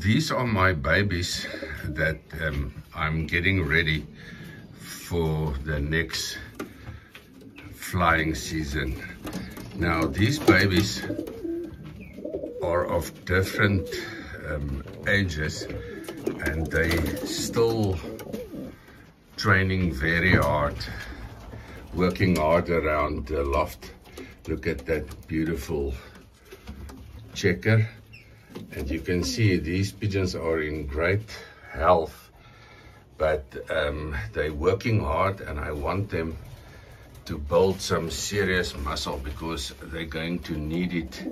These are my babies that I'm getting ready for the next flying season. Now these babies are of different ages, and they still training very hard, working hard around the loft. Look at that beautiful checker. And you can see these pigeons are in great health, but they're working hard, and I want them to build some serious muscle because they're going to need it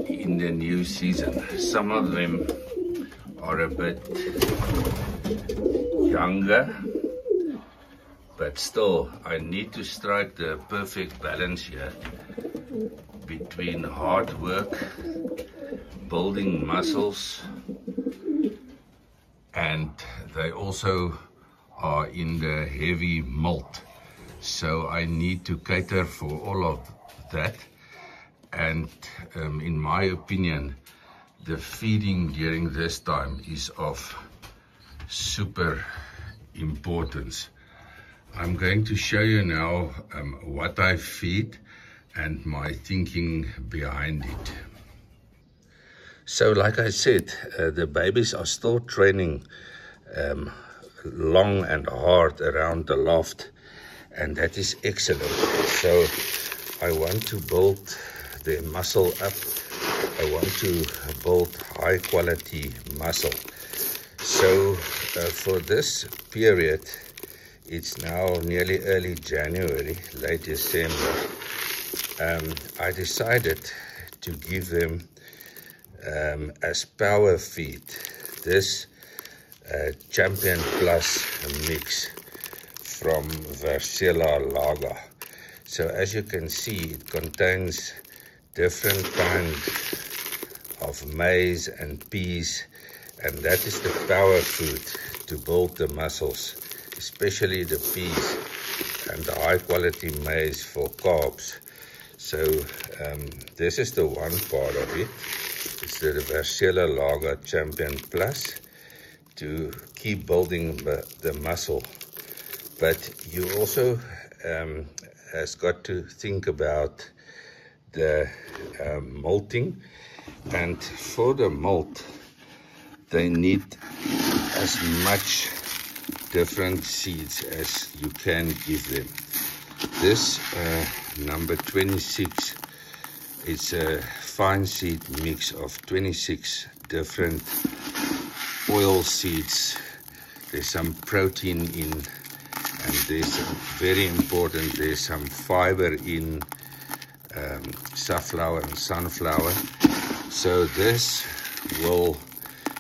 in the new season. Some of them are a bit younger, but still I need to strike the perfect balance here between hard work, building muscles, and they also are in the heavy molt. So I need to cater for all of that. And in my opinion, the feeding during this time is of super importance. I'm going to show you now what I feed and my thinking behind it. So like I said, the babies are still training long and hard around the loft, and that is excellent. So I want to build their muscle up. I want to build high quality muscle. So for this period, it's now nearly early January, late December, I decided to give them as power feed this Champion Plus mix from Versilla Lager. So as you can see, it contains different kinds of maize and peas, and that is the power food to build the muscles, especially the peas and the high quality maize for carbs. So this is the one part of it. It's the Versilla Lager Champion Plus to keep building the muscle. But you also has got to think about the molting. And for the molt, they need as much different seeds as you can give them. This number 26, it's a fine seed mix of 26 different oil seeds. There's some protein in, and there's very important, there's some fiber in safflower and sunflower. So this will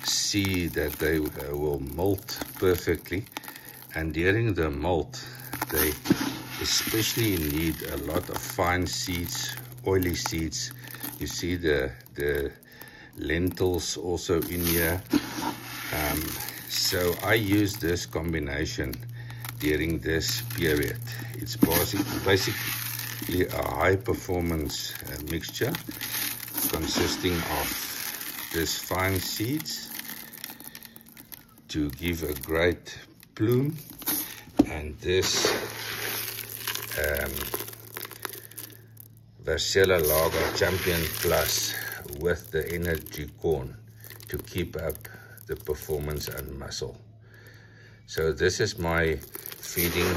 see that they will molt perfectly, and during the molt they especially need a lot of fine seeds, oily seeds. You see the lentils also in here. So I use this combination during this period. It's basically a high performance mixture consisting of this fine seeds to give a great plume, and this Versilla Lager Champion Plus with the energy corn to keep up the performance and muscle. So this is my feeding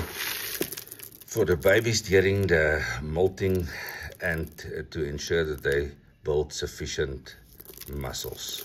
for the babies during the molting, and to ensure that they build sufficient muscles.